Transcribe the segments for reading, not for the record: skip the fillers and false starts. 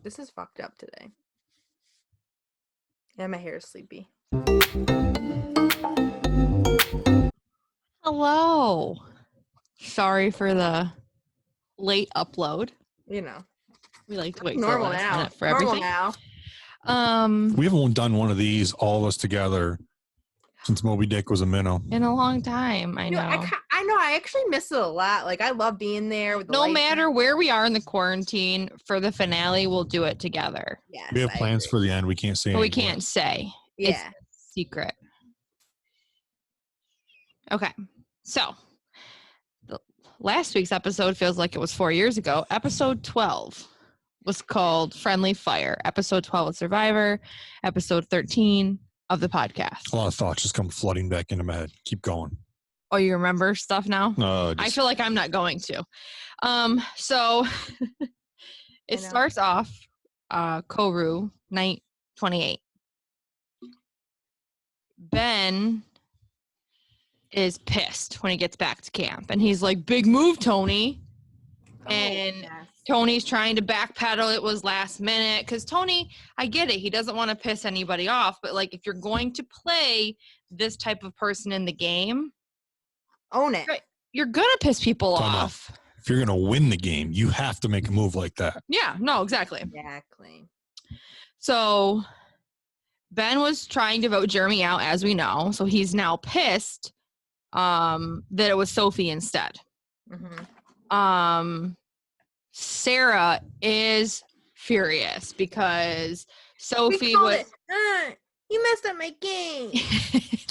This is fucked up today. And my hair is sleepy. Hello. Sorry for the late upload. You know. We like to wait till Normal the last now. minute for Normal everything. now. We haven't done one of these, all of us together, since Moby Dick was a minnow. In a long time, I know. I know. I actually miss it a lot. Like, I love being there with the No lights matter on. where we are in the quarantine, for the finale, we'll do it together. Yes, We have I plans agree. for the end. We can't say But we anymore. can't say. Yeah. It's secret. Okay. So, last week's episode feels like it was 4 years ago. Episode 12 was called Friendly Fire. Episode 12 was Survivor. Episode 13 of the podcast. A lot of thoughts just come flooding back into my head. Keep going. Oh, you remember stuff now? I feel like I'm not going to. So it starts off Koru, night 28. Ben is pissed when he gets back to camp, and he's like, "Big move, Tony." And Tony's trying to backpedal. It was last minute because Tony, I get it. He doesn't want to piss anybody off, but like if you're going to play this type of person in the game, own it. You're gonna piss people off. If you're gonna win the game, you have to make a move like that. Yeah, no, exactly. Exactly. So Ben was trying to vote Jeremy out, as we know. So he's now pissed that it was Sophie instead. Mm-hmm. Sarah is furious because Sophie was. You messed up my game.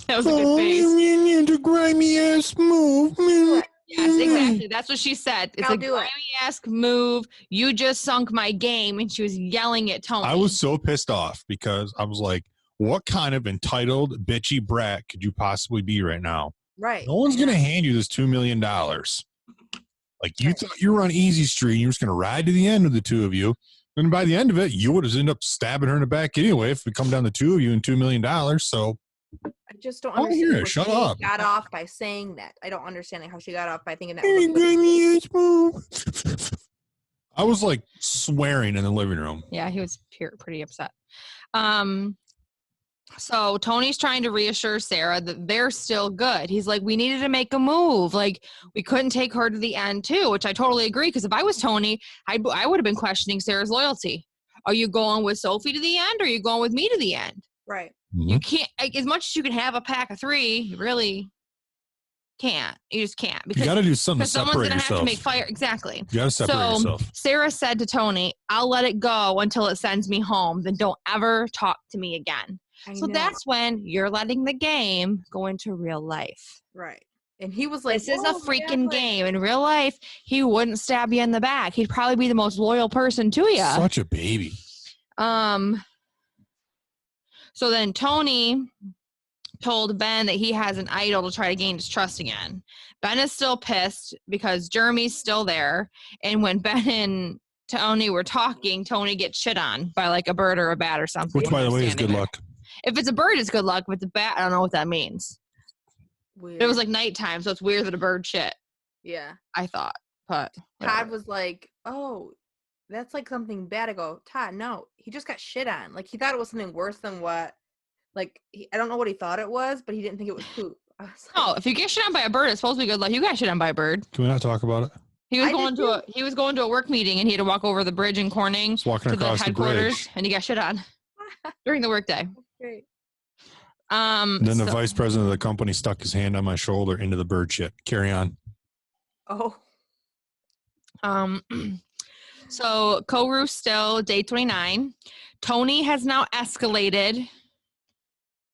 That was a good face. The grimy ass move. Yes, exactly. That's what she said. It's I'll a do it. grimy-ass move. You just sunk my game, and she was yelling at Tony. I was so pissed off because I was like, what kind of entitled, bitchy brat could you possibly be right now? Right. No one's going to hand you this $2 million. Like, you thought you were on Easy Street and you were just going to ride to the end with the two of you. And by the end of it, you would have ended up stabbing her in the back anyway if it come down to two of you and $2 million. So I just don't Oh, understand. here, how shut she up. Got off by saying that. I don't understand how she got off by thinking that. I was like swearing in the living room. Yeah, he was pretty upset. So Tony's trying to reassure Sarah that they're still good. He's like, we needed to make a move. Like, we couldn't take her to the end too, which I totally agree. Because if I was Tony, I would have been questioning Sarah's loyalty. Are you going with Sophie to the end, or are you going with me to the end? Right. Mm-hmm. You can't, as much as you can have a pack of three, you really can't. You just can't. You got to do something to someone's separate gonna have yourself. to make fire. Exactly. You got to separate yourself. Sarah said to Tony, I'll let it go until it sends me home. Then don't ever talk to me again. So that's when you're letting the game go into real life. Right. And he was like, this is a freaking game. In real life, he wouldn't stab you in the back. He'd probably be the most loyal person to you. Such a baby. So then Tony told Ben that he has an idol to try to gain his trust again. Ben is still pissed because Jeremy's still there. And when Ben and Tony were talking, Tony gets shit on by like a bird or a bat or something. Which, by the way, is good luck. If it's a bird, it's good luck. If it's a bat, I don't know what that means. Weird. It was like nighttime, so it's weird that a bird shit. Yeah. I thought. But Todd was like, oh, that's like something bad. I go, Todd, no. He just got shit on. Like, he thought it was something worse than what, like, I don't know what he thought it was, but he didn't think it was poop. No, if you get shit on by a bird, it's supposed to be good luck. You got shit on by a bird. Can we not talk about it? He was going to a work meeting, and he had to walk over the bridge in Corning to the headquarters, and he got shit on during the workday. Great. Then the vice president of the company stuck his hand on my shoulder into the bird shit. Carry on. Oh. So Koru still day 29. Tony has now escalated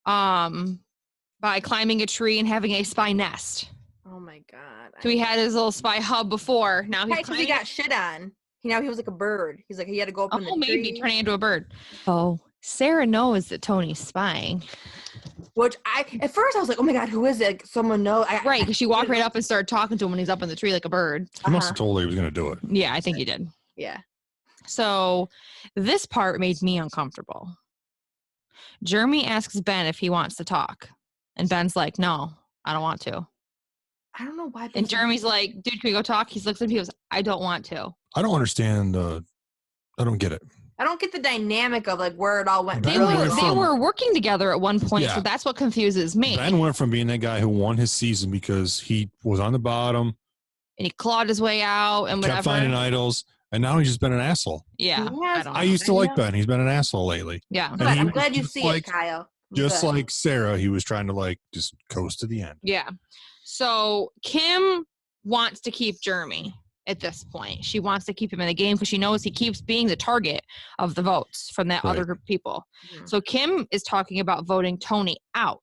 by climbing a tree and having a spy nest. Oh my God. So he had his little spy hub before. Now he got shit on. Now he was like a bird. He's like, he had to go up in the tree. Maybe turning into a bird. Oh, Sarah knows that Tony's spying. Which at first I was like, oh my God, who is it? Like, someone knows. Right, because she walked right up and started talking to him when he's up in the tree like a bird. He must have told her he was going to do it. Yeah, I think he did. Yeah. So this part made me uncomfortable. Jeremy asks Ben if he wants to talk. And Ben's like, no, I don't want to. I don't know why. And Jeremy's like, dude, can we go talk? He looks at him. He goes, I don't want to. I don't understand. I don't get it. I don't get the dynamic of like where it all went. They Ben really went were they from- were working together at one point, Yeah. so that's what confuses me. Ben went from being that guy who won his season because he was on the bottom, And he clawed his way out and whatever. kept finding idols, and now he's just been an asshole. Yeah. Yes. don't I know. used to like Ben. He's been an asshole lately. Yeah. Good. And he I'm was glad you just see like- it, Kyle. Just Good. like Sarah, he was trying to like just coast to the end. Yeah. So Kim wants to keep Jeremy at this point. She wants to keep him in the game because she knows he keeps being the target of the votes from that Right. other group of people. Mhm. So Kim is talking about voting Tony out.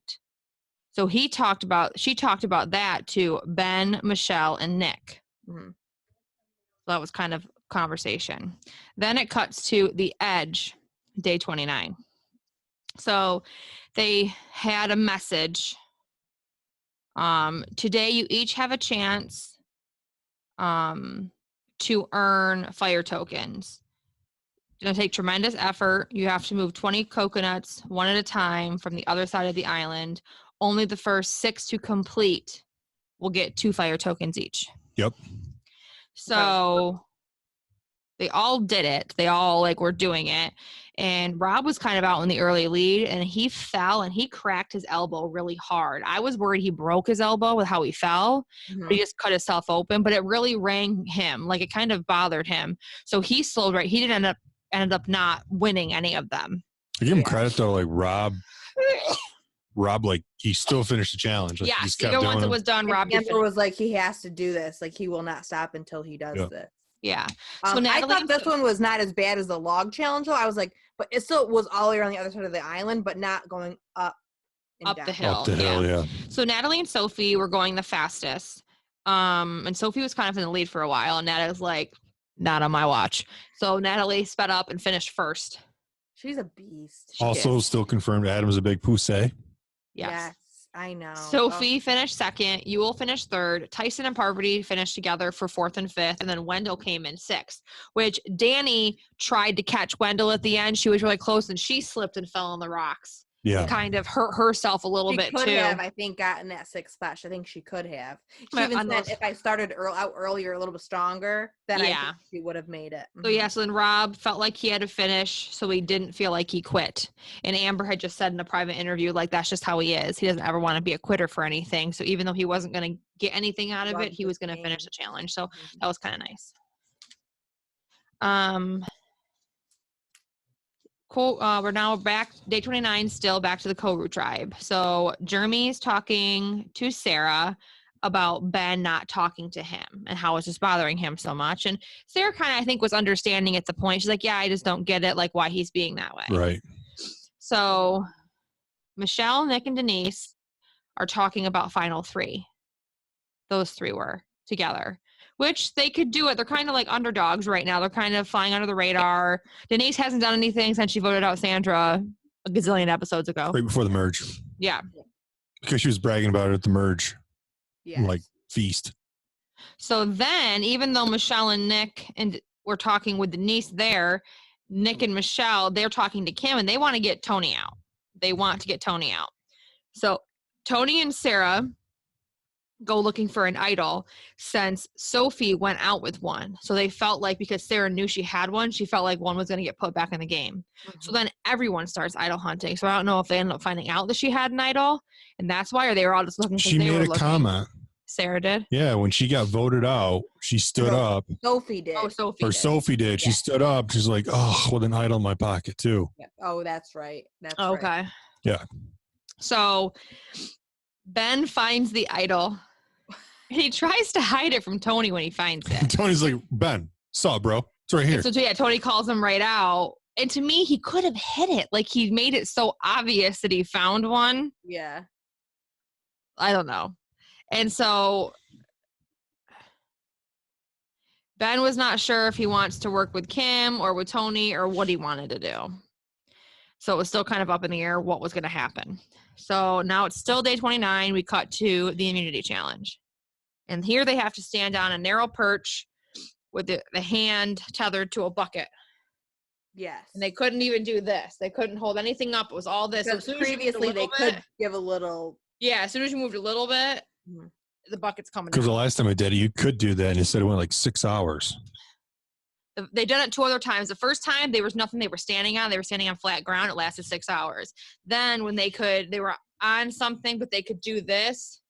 So she talked about that to Ben, Michelle, and Nick. Mhm. So that was kind of conversation. Then it cuts to the Edge, day 29. So they had a message. Today you each have a chance to earn fire tokens. It's going to take tremendous effort. You have to move 20 coconuts one at a time from the other side of the island. Only the first 6 to complete will get 2 fire tokens each. Yep. So they all did it. They all like were doing it. And Rob was kind of out in the early lead and he fell and he cracked his elbow really hard. I was worried he broke his elbow with how he fell. Mhm. But he just cut himself open, but it really rang him. Like it kind of bothered him. So he slowed right. He didn't ended up not winning any of them. I give him Yeah. credit though, like Rob, like he still finished the challenge. Like, he Yes, just kept even doing once it it. was done, Rob did Amber finish. was like, he has to do this. Like, he will not stop until he does Yeah. this. Yeah. So I Natalie thought this one was not as bad as the log challenge, though. I was like, but it still was all the way on the other side of the island, but not going up and Up down. the hill. Up the hill, yeah. So Natalie and Sophie were going the fastest. And Sophie was kind of in the lead for a while, and Natalie was like, not on my watch. So Natalie sped up and finished first. She's a beast. She Also, did. still confirmed Adam's a big pussy. Yes. I know. Sophie finished second. Ewell finished third. Tyson and Parvati finished together for 4th and 5th. And then Wendell came in 6th, which Danny tried to catch Wendell at the end. She was really close and she slipped and fell on the rocks. Yeah. Kind of hurt herself a little she bit could too. have, I think, gotten that 6th spot. I think she could have. She But even on said those- if I started out earlier, a little bit stronger, then I Yeah. think she would have made it. So yeah, so then Rob felt like he had to finish, so he didn't feel like he quit. And Amber had just said in a private interview, like that's just how he is. He doesn't ever want to be a quitter for anything. So even though he wasn't going to get anything out of Loved it, he the was going to game. finish the challenge. So Mhm. that was kind of nice. Cool. We're now back day 29, still back to the Koru tribe. So Jeremy's talking to Sarah about Ben not talking to him and how it's just bothering him so much. And Sarah kind of, I think, was understanding at the point. She's like, yeah, I just don't get it, like why he's being that way. Right. So Michelle, Nick, and Denise are talking about final 3. Those 3 were together, which they could do it. They're kind of like underdogs right now. They're kind of flying under the radar. Denise hasn't done anything since she voted out Sandra a gazillion episodes ago. Right before the merge. Yeah. Because she was bragging about it at the merge, Yes. like feast. So then, even though Michelle and Nick and were talking with Denise there, Nick and Michelle, they're talking to Kim and they want to get Tony out. They want to get Tony out. So Tony and Sarah go looking for an idol since Sophie went out with one. So they felt like because Sarah knew she had one, she felt like one was going to get put back in the game. So then everyone starts idol hunting. So I don't know if they ended up finding out that she had an idol and that's why, or they were all just looking. 'cause She they were made a looking. comment. Sarah did? Yeah, when she got voted out, she stood No. up. Sophie did. Oh, Sophie Or did. Sophie did. She Yeah. stood up. She's like, oh, with an idol in my pocket, too. Yeah. Oh, that's right. That's right. Okay. Yeah. So Ben finds the idol. He tries to hide it from Tony when he finds it. Tony's like, Ben, saw it, bro. It's right here. So yeah, Tony calls him right out. And to me, he could have hid it. Like he made it so obvious that he found one. Yeah. I don't know. And so Ben was not sure if he wants to work with Kim or with Tony or what he wanted to do. So it was still kind of up in the air what was going to happen. So now it's still day 29. We cut to the immunity challenge. And here they have to stand on a narrow perch with the hand tethered to a bucket. Yes. And they couldn't even do this. They couldn't hold anything up. It was all this. So Because as soon as you moved a previously they little could bit- give a little. Yeah, as soon as you moved a little bit, Mhm. the bucket's coming Because out. the last time I did it, you could do that. And it said it went like 6 hours. They done it 2 other times. The first time there was nothing they were standing on. They were standing on flat ground. It lasted 6 hours. Then when they were on something, but they could do this,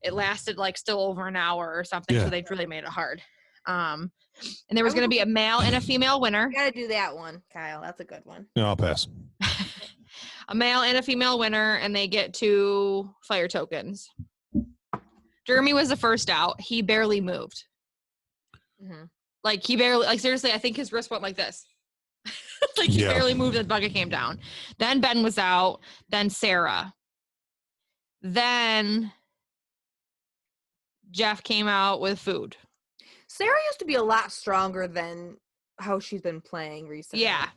it lasted like still over an hour or something. Yeah. So they really made it hard. And there was going to be a male and a female winner. You gotta do that one, Kyle. That's a good one. No, I'll pass. A male and a female winner, and they get 2 fire tokens. Jeremy was the first out. He barely moved. Mm-hmm. Like he barely, like seriously, I think his wrist went like this. Like he barely moved and the bucket came down. Then Ben was out. Then Sarah. Then Jeff came out with food. Sarah used to be a lot stronger than how she's been playing recently. Yeah.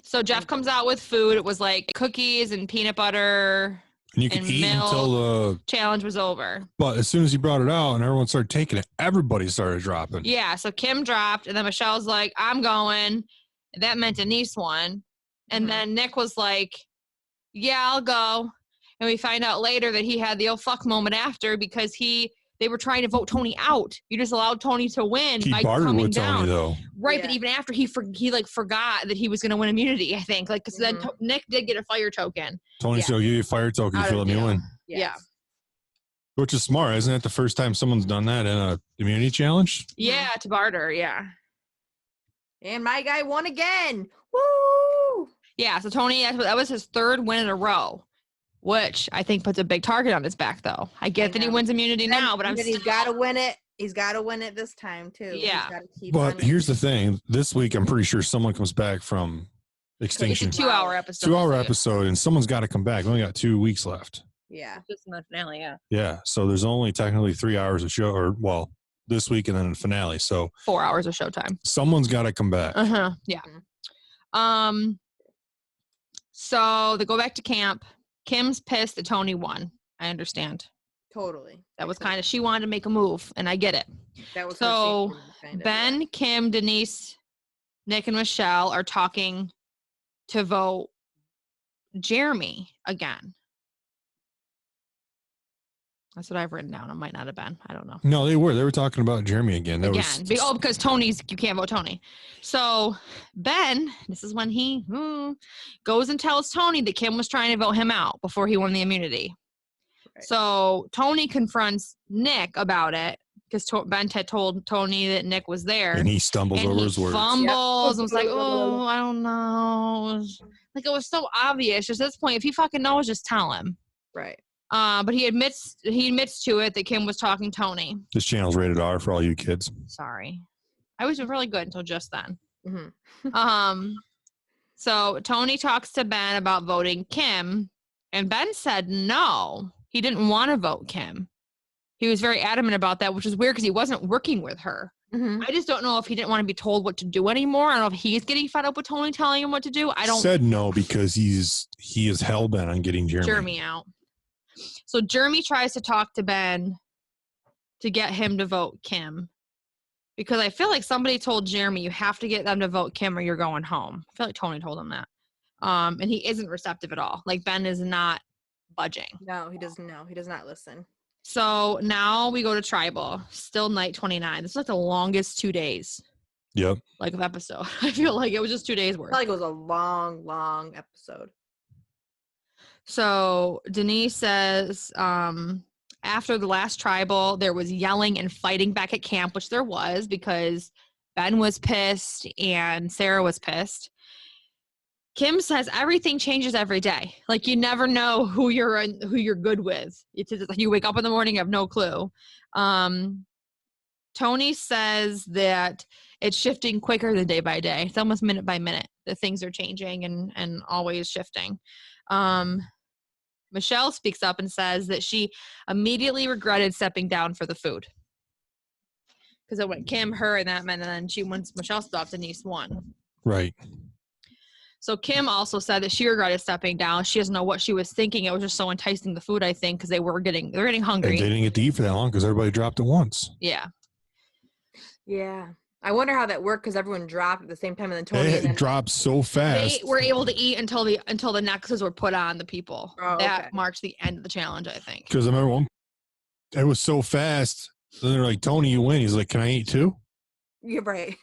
So Jeff comes out with food. It was like cookies and peanut butter. And you could eat milk. until the Challenge was over. But as soon as he brought it out and everyone started taking it, everybody started dropping. Yeah. So Kim dropped, and then Michelle's like, I'm going. That meant Denise won. And then Nick was like, yeah, I'll go. And we find out later that he had the oh fuck moment after because they were trying to vote Tony out. You just allowed Tony to win He by bartered coming with down. Tony, though. Right, Yeah. but even after he forgot that he was going to win immunity, I think. Like, because then Nick did get a fire token. Tony Yeah. said, I'll give you a fire token if Out you of let me deal. win. Yeah. Which is smart. Isn't that the first time someone's done that in a immunity challenge? Yeah, to barter. Yeah. And my guy won again. Woo! Yeah. So Tony, that was his 3rd win in a row, which I think puts a big target on his back, though. I get that he know. wins immunity now, but He's got to win it. He's got to win it this time too. Yeah. He's gotta keep But on- here's the thing. This week, I'm pretty sure someone comes back from it's a extinction. 2-hour episode. 2-hour episode, and someone's got to come back. We only got 2 weeks left. Yeah. Just in the finale, yeah. Yeah. So there's only technically 3 hours of show, or well, this week and then the finale. So 4 hours of showtime. someone's got to come back. Yeah. Mhm. So they go back to camp. Kim's pissed that Tony won. I understand. Totally. That was kind of, she wanted to make a move, and I get it. That was So, her secret, kind of, Ben, Kim, Denise, Nick, and Michelle are talking to vote Jeremy again. That's what I've written down. It might not have been. I don't know. No, they were. They were talking about Jeremy again. That Again. was Because Tony's, you can't vote Tony. So Ben, this is when he goes and tells Tony that Kim was trying to vote him out before he won the immunity. Right. So Tony confronts Nick about it because Ben had told Tony that Nick was there. and he stumbles And over he his words. fumbles and was like, oh, I don't know. Like, it was so obvious. Just at this point, if he fucking knows, just tell him. Right. But he admits to it that Kim was talking Tony. This channel's rated R for all you kids. Sorry. I was really good until just then. Mhm. So Tony talks to Ben about voting Kim, and Ben said no. He didn't want to vote Kim. He was very adamant about that, which is weird because he wasn't working with her. Mhm. I just don't know if he didn't want to be told what to do anymore. I don't know if he's getting fed up with Tony telling him what to do. I don't Said no because he is hell bent on getting Jeremy out. So Jeremy tries to talk to Ben to get him to vote Kim. Because I feel like somebody told Jeremy, you have to get them to vote Kim or you're going home. I feel like Tony told him that. And he isn't receptive at all. Like, Ben is not budging. No, he doesn't know. He does not listen. So now we go to Tribal. Still night 29. This is like the longest 2 days, Yep. like, of episode. I feel like it was just 2 days I worth. felt like it was a long, long episode. So Denise says, after the last Tribal, there was yelling and fighting back at camp, which there was because Ben was pissed and Sarah was pissed. Kim says everything changes every day. Like, you never know who you're good with. It's just like you wake up in the morning, you have no clue. Tony says that it's shifting quicker than day by day. It's almost minute by minute that things are changing and always shifting. Michelle speaks up and says that she immediately regretted stepping down for the food. Because it went Kim, her, and that meant, and then once Michelle stopped, Denise won. Right. So Kim also said that she regretted stepping down. She doesn't know what she was thinking. It was just so enticing, the food, I think, because they're getting And hungry. they didn't get to eat for that long because everybody dropped it once. Yeah. Yeah. I wonder how that worked because everyone dropped at the same time and then Tony and then It dropped so fast. They were able to eat until the necklaces were put on the people. Oh, That okay. marked the end of the challenge, I think. Because I remember it was so fast. Then they're like, Tony, you win. He's like, can I eat too? You're right.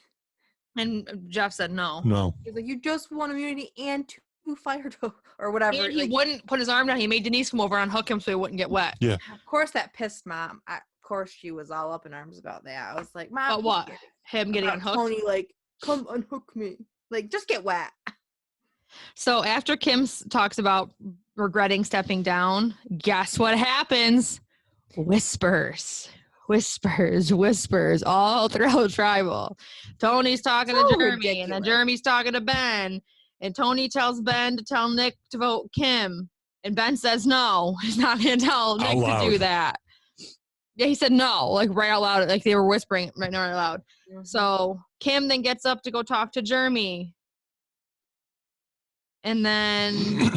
And Jeff said no. No. He's like, you just won immunity and 2 fire or whatever. And he Like, wouldn't put his arm down. He made Denise come over and unhook him so he wouldn't get wet. Yeah. of course, that pissed Mom. Of course, she was all up in arms about that. I was like, Mom. But what? Him getting about unhooked? Tony, like, come unhook me. Like, just get wet. So after Kim talks about regretting stepping down, guess what happens? Whispers all throughout Tribal. Tony's talking to So Jeremy, and then ridiculous. Jeremy's talking to Ben, and Tony tells Ben to tell Nick to vote Kim, and Ben says no, he's not going to tell Nick to do that. Yeah, he said no, like right out loud, like they were whispering right out loud. Mm-hmm. So Kim then gets up to go talk to Jeremy. And then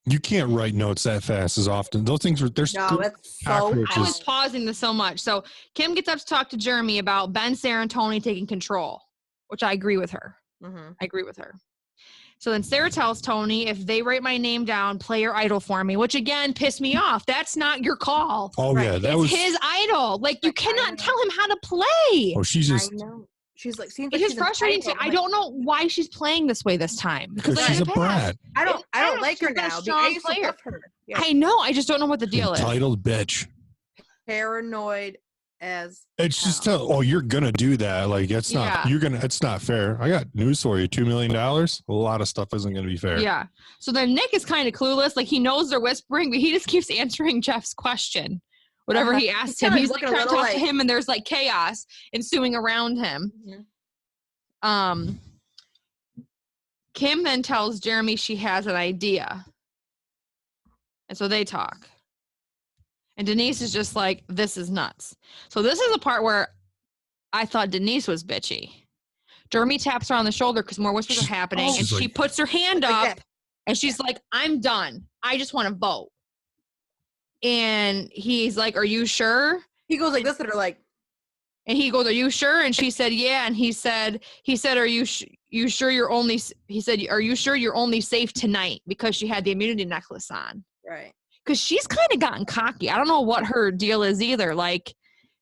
You can't write notes that fast as often. Those things are they're No, that's so. cockroaches. I was pausing this so much. So Kim gets up to talk to Jeremy about Ben, Sarah, and Tony taking control, which I agree with her. Mm-hmm. I agree with her. So then Sarah tells Tony, if they write my name down, play your idol for me, which again pissed me off. That's not your call. Oh Right. yeah, that It's was. his idol. Like, you Like, I cannot know. tell him how to play. Oh, she's I just. know. She's like, seems It's like just she's frustrating to me. entitled. I don't know why she's playing this way this time. Because like, she's in a the past, brat. I don't Yeah, like her she's been a now. strong I used to player. love her. Yeah. I know. I just don't know what the deal is. Entitled bitch. Paranoid as It's just hell. oh, you're gonna do that. Like it's not. Yeah. You're gonna. It's not fair. I got news for you. $2 million. A lot of stuff isn't gonna be fair. Yeah. So then Nick is kind of clueless. Like, he knows they're whispering, but he just keeps answering Jeff's question. Whatever he Uh-huh. asked He's him. kinda He's like looking a trying to little talk to like- him, and there's like chaos ensuing around him. Mhm. Kim then tells Jeremy she has an idea. And so they talk. And Denise is just like, this is nuts. So this is a part where I thought Denise was bitchy. Jeremy taps her on the shoulder because more whispers are happening. And she's she like- puts her hand Like up that. and she's like, I'm done. I just want to vote. And he's like, are you sure? He goes like this and they're like, And he goes, are you sure? And she said, yeah. And he said, are you sure you're only, he said, are you sure you're only safe tonight? Because she had the immunity necklace on. right. Because she's kind of gotten cocky. I don't know what her deal is either. Like,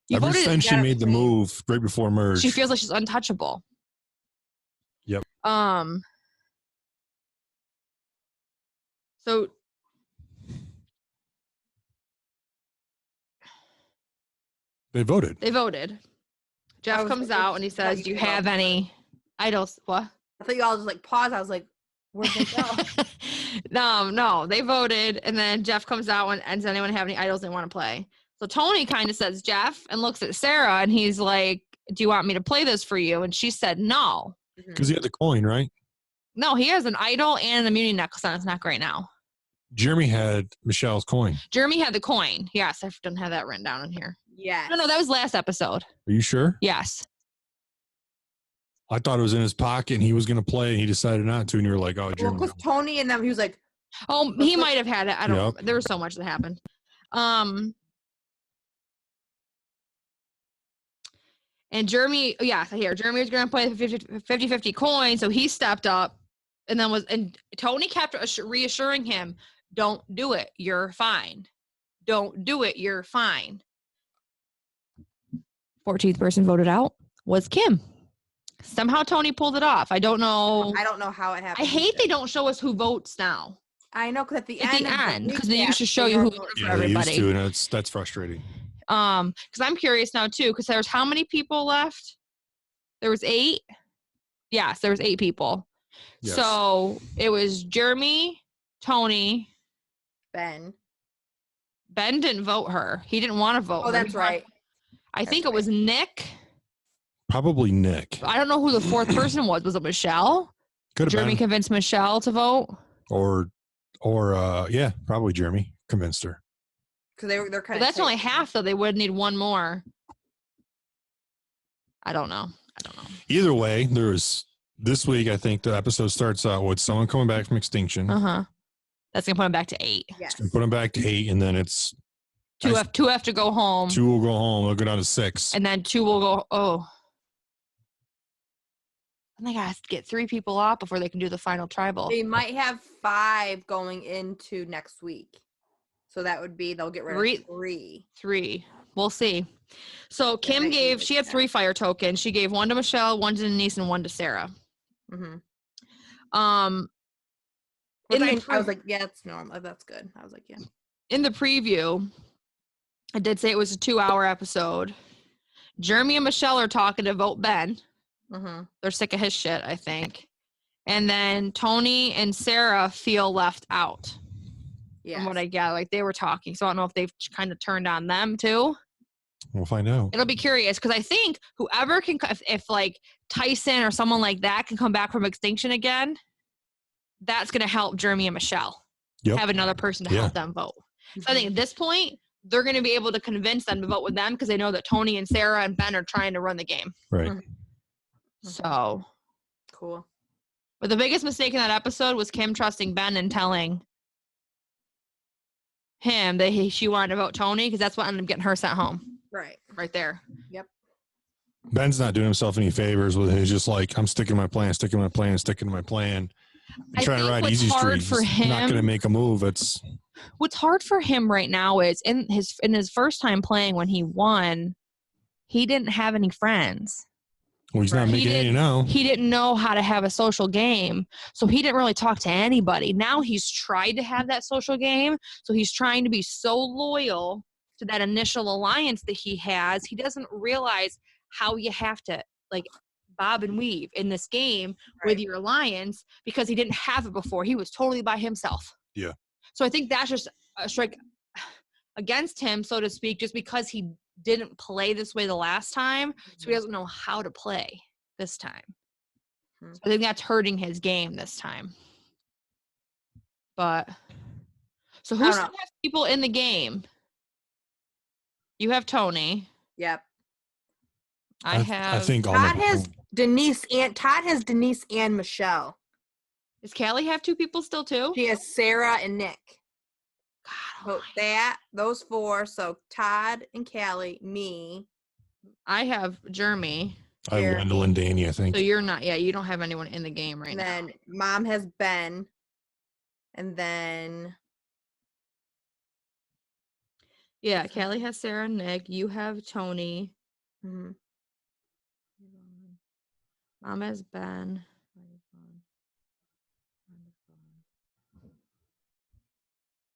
you Ever voted, since she gotta made the be- move right before merge. she feels like she's untouchable. Yep. So They voted. they voted. Jeff was comes like, out and he thought says, you do you could have vote. any idols? What? I thought you all just like paused. I was like, where'd they go? No, they voted, and then Jeff comes out and does anyone have any idols they want to play? So Tony kind of says Jeff and looks at Sarah and he's like, do you want me to play this for you? And she said no. Because he had the coin, right? No, he has an idol and an immunity necklace on his neck right now. Jeremy had Michelle's coin. Jeremy had the coin. Yes, I don't have that written down in here. Yes. No, that was last episode. Are you sure? Yes. I thought it was in his pocket and he was going to play and he decided not to. And you were like, oh, Well, Jeremy. because Tony and them, he was like, Oh, he might have had it. I don't Yep. know. There was so much that happened. And Jeremy, yeah, here, Jeremy was going to play the 50-50 coin, so he stepped up and Tony kept reassuring him, don't do it. You're fine. Don't do it. You're fine. 14th person voted out was Kim. Somehow Tony pulled it off. I don't know. I don't know how it happened. I hate they don't show us who votes now. I know, because at the At end. the of end, because they recap, used to show they you were who voting voted for for Yeah, they used everybody. to, and that's frustrating. Because I'm curious now too, because there's how many people left? There was 8. Yes, there was 8 people. Yes. So it was Jeremy, Tony. Ben. Ben didn't vote her. He didn't want to vote Oh, her. that's He wanted- right. I think That's it was Nick. Probably Nick. I don't know who the 4th person was. Was it Michelle? Could have Jeremy been. convinced Michelle to vote. Or yeah, probably Jeremy convinced her. Because they're But kind of. that's only half, though. They would need one more. I don't know. Either way, there was this week. I think the episode starts out with someone coming back from extinction. Uh-huh. That's going to put him back to 8. Yes. Put them back to 8, and then it's 2 have to go home. 2 will go home. They'll go down to 6. And then 2 will go, oh. And they got to get 3 people off before they can do the final tribal. They might have 5 going into next week. So that would be, they'll get rid of 3. 3. we'll see. So Kim she had 3 fire tokens. She gave 1 to Michelle, 1 to Denise, and 1 to Sarah. Mm-hmm. I was like, yeah, it's normal. That's good. I was like, yeah. In the preview, I did say it was a 2-hour episode. Jeremy and Michelle are talking to vote Ben. Mm-hmm. They're sick of his shit, I think. And then Tony and Sarah feel left out. Yeah. From what I get, like they were talking. So I don't know if they've kind of turned on them too. We'll find out. It'll be curious because I think whoever can, if like Tyson or someone like that can come back from extinction again, that's going to help Jeremy and Michelle have another person to help them vote. So I think at this point, they're going to be able to convince them to vote with them because they know that Tony and Sarah and Ben are trying to run the game. Right. So cool. But the biggest mistake in that episode was Kim trusting Ben and telling him that she wanted to vote Tony because that's what ended up getting her sent home. Right there. Yep. Ben's not doing himself any favors with it. He's just like, I'm sticking to my plan. I'm trying to ride easy street. He's not going to make a move. What's hard for him right now is in his first time playing when he won, he didn't have any friends. Well, he's not making any now. He didn't know how to have a social game, so he didn't really talk to anybody. Now he's tried to have that social game, so he's trying to be so loyal to that initial alliance that he has. He doesn't realize how you have to like bob and weave in this game with your alliance because he didn't have it before. He was totally by himself. Yeah. So I think that's just a strike against him, so to speak, just because he didn't play this way the last time, so he doesn't know how to play this time. So I think that's hurting his game this time. But so who still has people in the game? You have Tony. Yep. I think Todd has Denise and Michelle. Does Callie have 2 people still too? She has Sarah and Nick. God, those 4. So Todd and Callie, me. I have Jeremy. I have Wendell and Danny, I think. So you're not. Yeah, you don't have anyone in the game right now. And then Mom has Ben. And then. Yeah, Callie has Sarah and Nick. You have Tony. Mm-hmm. Mom has Ben.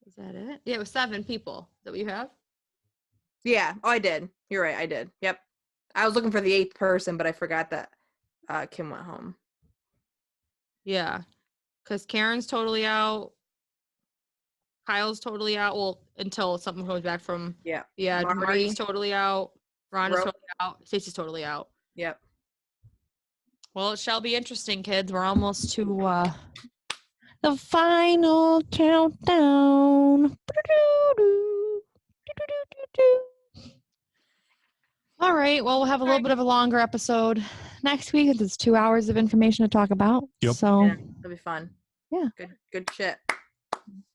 Is that it? Yeah, it was 7 people. Is that what you have? Yeah. Oh, I did. You're right. I did. Yep. I was looking for the 8th person, but I forgot that Kim went home. Yeah. Because Karen's totally out. Kyle's totally out. Well, until something comes back from. Yeah. Yeah. Marty's totally out. Rhonda's totally out. Stacey's totally out. Yep. Well, it shall be interesting, kids. We're almost to the final countdown. All right. Well, we'll have a little bit of a longer episode next week. It's 2 hours of information to talk about. Yep. So it'll be fun. Yeah. Good shit.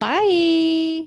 Bye.